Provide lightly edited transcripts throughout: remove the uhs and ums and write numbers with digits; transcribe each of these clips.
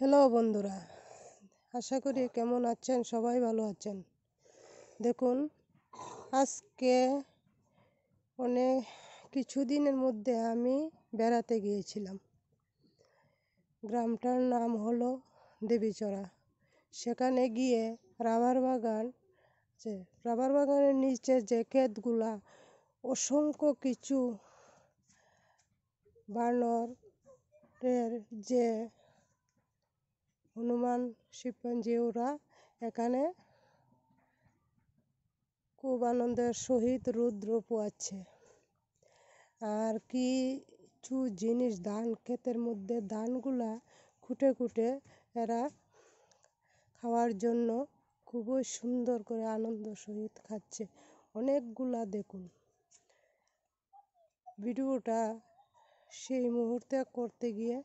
Hello বন্ধুরা, আশা করি কেমন আছেন, সবাই ভালো আছেন। দেখুন, আজকে অনেক কিছুদিনের মধ্যে আমি বেড়াতে গিয়েছিলাম। গ্রামটার নাম হলো দেবীচড়া। সেখানে গিয়ে রাবার বাগান আছে। রাবার বাগানের নিচে যে ক্ষেতগুলা, অসংখ্য কিছু বানরের যে হনুমান শিম্পাঞ্জি ওরা এখানে খুব আনন্দের সহিত রৌদ্র পোয়াচ্ছে। আর কিছু জিনিস ধান ক্ষেতের মধ্যে ধানগুলা খুঁটে খুঁটে এরা খাওয়ার জন্য খুবই সুন্দর করে আনন্দ সহিত খাচ্ছে। অনেকগুলা দেখুন। ভিডিওটা সেই মুহূর্তে করতে গিয়ে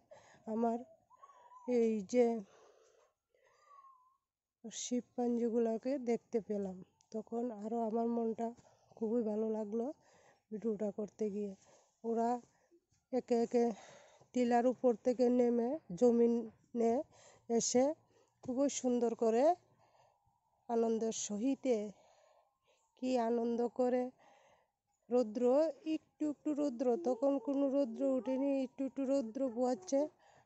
আমার এই যে শিম্পাঞ্জিগুলোকে দেখতে পেলাম, তখন আরও আমার মনটা খুবই ভালো লাগলো ভিডিওটা করতে গিয়ে। ওরা একে একে টিলার উপর থেকে নেমে জমিনে এসে খুবই সুন্দর করে আনন্দের সহিতে কি আনন্দ করে। রৌদ্র একটু একটু রৌদ্র, তখন কোনো রৌদ্র উঠেনি, একটু একটু রৌদ্র পোয়াচ্ছে।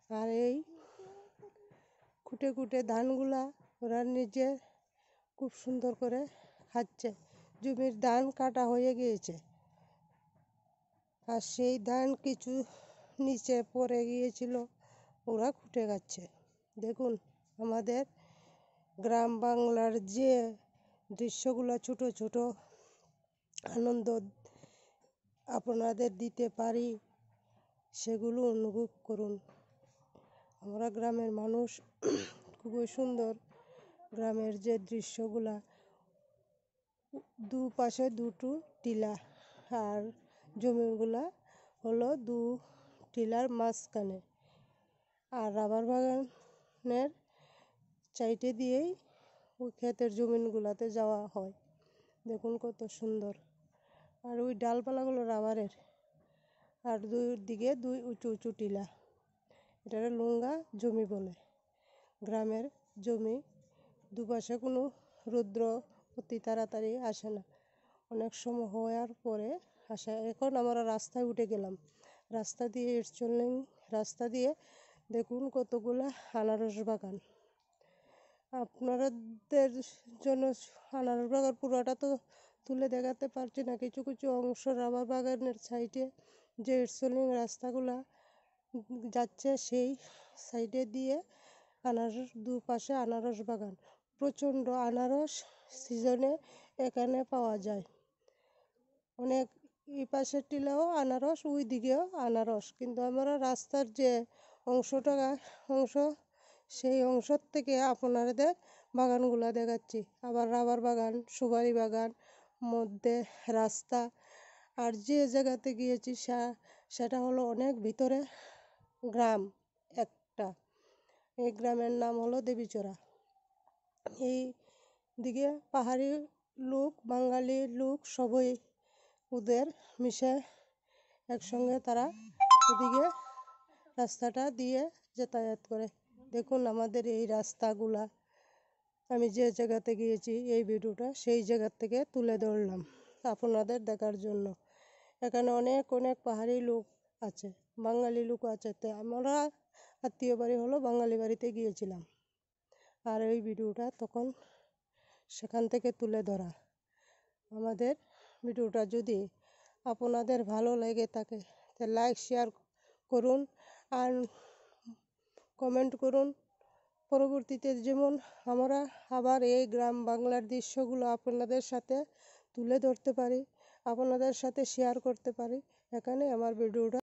আর এই খুঁটে খুঁটে ধানগুলা ওরা নিজে খুব সুন্দর করে খাচ্ছে। জমির ধান কাটা হয়ে গিয়েছে, আর সেই ধান কিছু নিচে পড়ে গিয়েছিল, ওরা খুঁটে খাচ্ছে। দেখুন, আমাদের গ্রাম বাংলার যে দৃশ্যগুলো ছোট ছোট আনন্দ আপনাদের দিতে পারি, সেগুলো অনুভব করুন। আমরা গ্রামের মানুষ, খুবই সুন্দর গ্রামের যে দৃশ্যগুলা। দুপাশে দুটো টিলা, আর জমিগুলা হলো দু টিলার মাঝখানে। আর রাবার বাগানের সাইডে দিয়েই ওই ক্ষেতের জমিনগুলাতে যাওয়া হয়। দেখুন কত সুন্দর। আর ওই ডালপালাগুলো রাবারের, আর দুই দিকে দুই উঁচু উঁচু টিলা। এটারে লুঙ্গা জমি বলে। গ্রামের জমি, দুপাশে কোনো রৌদ্র অতি তাড়াতাড়ি আসে না, অনেক সময় হওয়ার পরে আসে। এখন আমরা রাস্তায় উঠে গেলাম, রাস্তা দিয়ে চললেন, রাস্তা দিয়ে দেখুন কতগুলা আনারস বাগান। আপনাদের জন্য আনারস বাগান পুরোটা তো তুলে দেখাতে পারছি না, কিছু কিছু অংশ রাবার বাগানের সাইডে যে চললেন রাস্তাগুলা যাচ্ছে, সেই সাইডে দিয়ে আনারস, দুপাশে আনারস বাগান। প্রচণ্ড আনারস সিজনে এখানে পাওয়া যায়। অনেক এই পাশের টিলাও আনারস, ওই দিকেও আনারস, কিন্তু আমরা রাস্তার যে অংশ সেই অংশ থেকে আপনাদের বাগানগুলা দেখাচ্ছি। আবার রাবার বাগান, সুপারি বাগান, মধ্যে রাস্তা। আর যে জায়গাতে গিয়েছি সেটা হলো অনেক ভিতরে গ্রাম একটা। এই গ্রামের নাম হলো দেবীচড়া। এই দিকে পাহাড়ি লোক, বাঙালি লোক সবই ওদের মিশে একসঙ্গে তারা ওদিকে রাস্তাটা দিয়ে যাতায়াত করে। দেখুন আমাদের এই রাস্তাগুলা, আমি যে জায়গাতে গিয়েছি এই ভিডিওটা সেই জায়গার থেকে তুলে ধরলাম আপনাদের দেখার জন্য। এখানে অনেক অনেক পাহাড়ি লোক আছে, বাঙালি লোক আছে। তো আমরা আত্মীয় বাড়ি হলো বাঙালি বাড়িতে গিয়েছিলাম, আর এই ভিডিওটা তখন সেখান থেকে তুলে ধরা। আমাদের ভিডিওটা যদি আপনাদের ভালো লেগে থাকে তো লাইক শেয়ার করুন আর কমেন্ট করুন। পরবর্তীতে যেমন আমরা আবার এই গ্রাম বাংলার দৃশ্যগুলো আপনাদের সাথে তুলে ধরতে পারি, আপনাদের সাথে শেয়ার করতে পারি, এখানে আমার ভিডিওটা